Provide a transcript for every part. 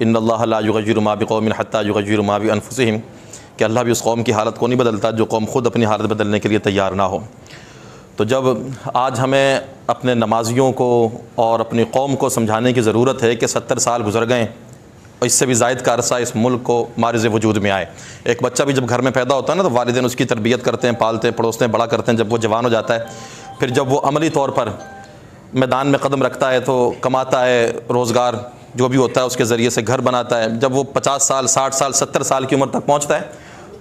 इन्नल्लाह ला युग़य्यिरु मा बिक़ौमिन हत्ता युग़य्यिरु मा बिअन्फुसिहिम, कि अल्लाह भी उस कौम की हालत को नहीं बदलता जो कौम ख़ुद अपनी हालत बदलने के लिए तैयार ना हो। तो जब आज हमें अपने नमाजियों को और अपनी कौम को समझाने की ज़रूरत है कि 70 साल गुजर गए और इससे भी ज़ायद का अरसा इस मुल्क को मारिज़ वजूद में आए। एक बच्चा भी जब घर में पैदा होता है ना, तो वालिदैन उसकी तरबियत करते हैं, पालते हैं, पड़ोसते हैं, बड़ा करते हैं। जब वो जवान हो जाता है, फिर जब वो अमली तौर पर मैदान में कदम रखता है तो कमाता है, रोज़गार जो भी होता है उसके ज़रिए से घर बनाता है। जब वो 50 साल, 60 साल, 70 साल की उम्र तक पहुँचता है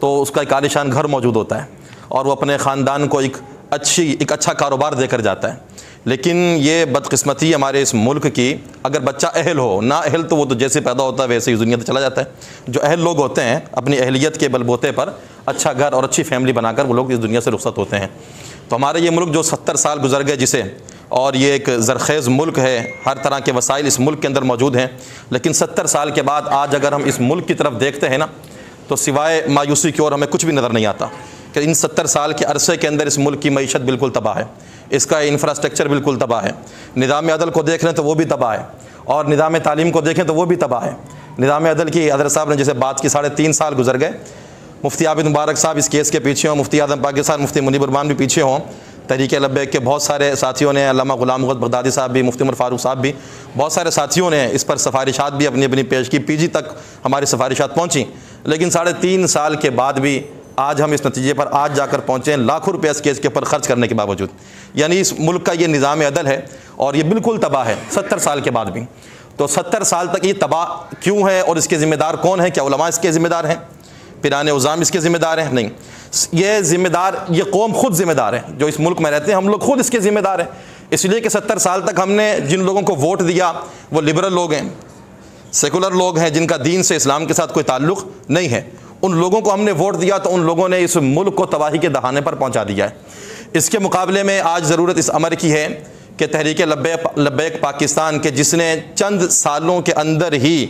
तो उसका एक आलीशान घर मौजूद होता है और वो अपने ख़ानदान को एक अच्छा कारोबार देकर जाता है। लेकिन ये बदकिस्मती हमारे इस मुल्क की, अगर बच्चा अहल हो, ना अहल तो वो तो जैसे पैदा होता है वैसे ही दुनिया से चला जाता है। जो अहल लोग होते हैं अपनी अहलियत के बलबूते पर अच्छा घर और अच्छी फैमिली बनाकर वो लोग इस दुनिया से रुखसत होते हैं। तो हमारे ये मुल्क जो 70 साल गुजर गए जिसे, और ये एक ज़रख़ेज़ मुल्क है, हर तरह के वसाइल इस मुल्क के अंदर मौजूद हैं, लेकिन 70 साल के बाद आज अगर हम इस मुल्क की तरफ देखते हैं ना, तो सिवाय मायूसी की ओर हमें कुछ भी नज़र नहीं आता कि इन 70 साल के अरसे के अंदर इस मुल्क की मईशत बिल्कुल तबाह है, इसका इंफ्रास्ट्रक्चर बिल्कुल तबाह है। निज़ाम अदल को देख लें तो वो भी तबाह है, और निज़ाम तालीम को देखें तो वो भी तबाह है। निज़ाम अदल की हज़रत साहब ने जैसे बात की, 3.5 साल गुजर गए, मुफ्ती आबिद मुबारक साहब इस केस के पीछे हों, मुफ्ती आज़म पाकिस्तान मुफ्ती मुनीब रहमान भी पीछे हों, तहरीक लब्बैक के बहुत सारे साथियों ने, अल्लामा ग़ुलाम मुहम्मद बगदादी साहब भी, मुफ्ती उमर फारूक साहब भी, बहुत सारे साथियों ने इस पर सिफारिशात भी अपनी अपनी पेश की, PG तक हमारी सिफारिशात पहुँची। लेकिन 3.5 साल के बाद भी आज हम इस नतीजे पर आज जाकर पहुँचे हैं, लाखों रुपये इस केस के ऊपर ख़र्च करने के बावजूद। यानी इस मुल्क का ये निज़ाम अदल है और ये बिल्कुल तबाह है 70 साल के बाद भी। तो 70 साल तक ये तबाह क्यों है और इसके ज़िम्मेदार कौन है? क्या उलमा इसके ज़िम्मेदार हैं? पिराने उज़ाम इसके ज़िम्मेदार हैं? नहीं, ये ज़िम्मेदार ये कौम ख़ुद ज़िम्मेदार है। जो इस मुल्क में रहते हैं हम लोग खुद इसके ज़िम्मेदार हैं, इसलिए कि 70 साल तक हमने जिन लोगों को वोट दिया वो लिबरल लोग हैं, सेकुलर लोग हैं, जिनका दीन से, इस्लाम के साथ कोई ताल्लुक़ नहीं है। उन लोगों को हमने वोट दिया तो उन लोगों ने इस मुल्क को तबाही के दहाने पर पहुंचा दिया है। इसके मुकाबले में आज ज़रूरत इस अमर की है कि तहरीक लब्बैक पाकिस्तान के, जिसने चंद सालों के अंदर ही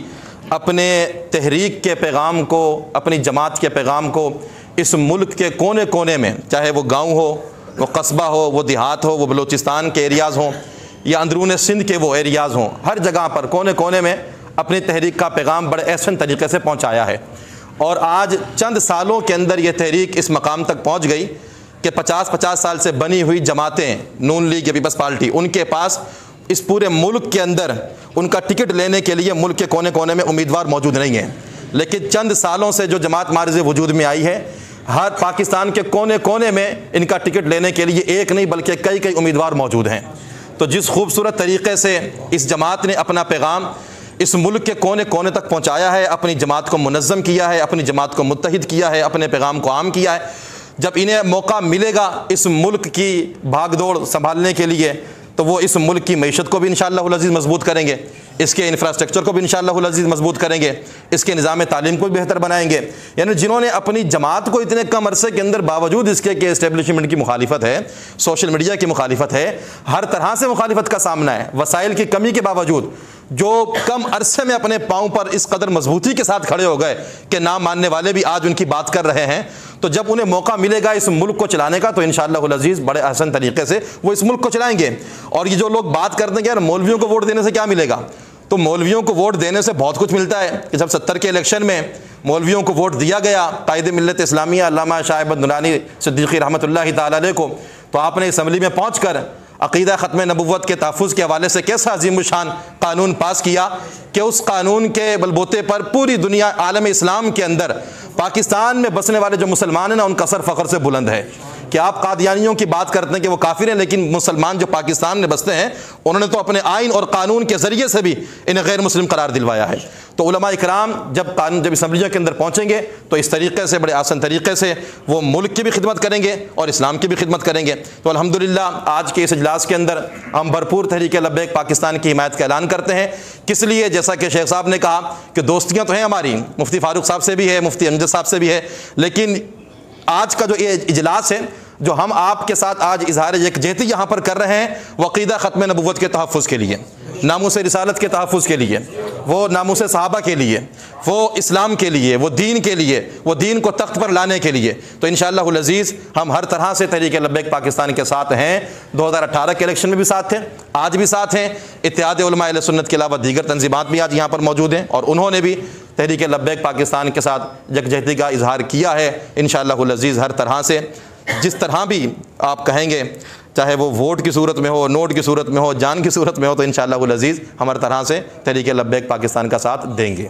अपने तहरीक के पैगाम को, अपनी जमात के पैगाम को इस मुल्क के कोने कोने में, चाहे वो गाँव हो, वो कस्बा हो, वो देहात हो, वो बलूचिस्तान के एरियाज़ हों या अंदरून सिंध के वो एरियाज़ हों, हर जगह पर कोने कोने में अपनी तहरीक का पैगाम बड़े एहसन तरीके से पहुँचाया है। और आज चंद सालों के अंदर ये तहरीक इस मकाम तक पहुंच गई कि 50-50 साल से बनी हुई जमातें, नून लीग या पीपल्स पार्टी, उनके पास इस पूरे मुल्क के अंदर उनका टिकट लेने के लिए मुल्क के कोने कोने में उम्मीदवार मौजूद नहीं हैं। लेकिन चंद सालों से जो जमात मारिज़ वजूद में आई है, हर पाकिस्तान के कोने कोने में इनका टिकट लेने के लिए एक नहीं बल्कि कई कई उम्मीदवार मौजूद हैं। तो जिस खूबसूरत तरीक़े से इस जमात ने अपना पैगाम इस मुल्क के कोने कोने तक पहुंचाया है, अपनी जमात को मुनज़्ज़म किया है, अपनी जमात को मुत्तहिद किया है, अपने पैगाम को आम किया है, जब इन्हें मौका मिलेगा इस मुल्क की भागदौड़ संभालने के लिए तो वो इस मुल्क की मईशत को भी इंशाअल्लाहुल अज़ीज़ मजबूत करेंगे, इसके इंफ्रास्ट्रक्चर को भी इंशाअल्लाहुल अज़ीज़ मजबूत करेंगे, इसके निज़ाम तालीम को भी बेहतर बनाएंगे। यानी जिन्होंने अपनी जमात को इतने कम अरसे के अंदर, बावजूद इसके कि इस्टेब्लिशमेंट की मुखालिफत है, सोशल मीडिया की मुखालिफत है, हर तरह से मुखालिफत का सामना है, वसाइल की कमी के बावजूद जो कम अरसे में अपने पाँव पर इस कदर मजबूती के साथ खड़े हो गए कि ना मानने वाले भी आज उनकी बात कर रहे हैं, तो जब उन्हें मौका मिलेगा इस मुल्क को चलाने का तो इंशाअल्लाहुल अज़ीज़ बड़े आसान तरीके से वो इस मुल्क को चलाएंगे। और ये जो लोग बात करते हैं कि यार मौलवियों को वोट देने से क्या मिलेगा, तो मौलवियों को वोट देने से बहुत कुछ मिलता है। कि जब 70 के इलेक्शन में मौलवियों को वोट दिया गया, कायदे मिल्लत इस्लामिया अल्लामा शाह अहमद नूरानी सिद्दीक़ी रहमतुल्लाहि तआला अलैह को, तो आपने असम्बली में पहुँच कर अक़ीदा ख़त्म नबुव्वत के तहफ़्फ़ुज़ के हवाले से कैसा अज़ीमुश्शान कानून पास किया कि उस कानून के बलबूते पर पूरी दुनिया, आलम इस्लाम के अंदर पाकिस्तान में बसने वाले जो मुसलमान हैं ना, उनका सर फ़ख्र से बुलंद है। कि आप कादियानियों की बात करते हैं कि वो काफिर हैं, लेकिन मुसलमान जो पाकिस्तान में बसते हैं उन्होंने तो अपने आइन और कानून के ज़रिए से भी इन्हें गैर मुस्लिम करार दिलवाया है। तो उलमा इकराम जब असम्बलियों के अंदर पहुँचेंगे तो इस तरीके से, बड़े आसान तरीके से वो मुल्क की भी खिदमत करेंगे और इस्लाम की भी खिदमत करेंगे। तो अल्हम्दुलिल्लाह आज के इस इजलास के अंदर हम भरपूर तहरीक लब्बैक पाकिस्तान की हिमायत का ऐलान करते हैं। किस लिए? जैसा कि शेख साहब ने कहा कि दोस्तियाँ तो हैं हमारी, मुफ्ती फारूक साहब से भी है, मुफ्ती अमजद साहब से भी है, लेकिन आज का जो ये इजलास है जो हम आपके साथ आज इजहार यकजहती यहाँ पर कर रहे हैं, वो अक़ीदा ख़त्म नबुव्वत के तहफ़्फ़ुज़ के लिए, नामूस रिसालत के तहफ़्फ़ुज़ के लिए, वो नामूस सहाबा के लिए, वो इस्लाम के लिए, वो दीन के लिए, वो दीन को तख्त पर लाने के लिए। तो इंशाअल्लाहुल अज़ीज़ हम हर तरह से तहरीक लब्बैक पाकिस्तान के साथ हैं। 2018 के इलेक्शन में भी साथ थे, आज भी साथ हैं। इत्तेहाद उलमा अहले सुन्नत के अलावा दीगर तंजीमात भी आज यहाँ पर मौजूद हैं और उन्होंने भी तहरीक लब्बैक पाकिस्तान के साथ यकजहती का इजहार किया है। इंशाअल्लाहुल अज़ीज़ हर तरह से, जिस तरह भी आप कहेंगे, चाहे वो वोट की सूरत में हो, नोट की सूरत में हो, जान की सूरत में हो, तो इंशाअल्लाहुल अज़ीज़ हम हर तरह से तहरीक लब्बैक पाकिस्तान का साथ देंगे।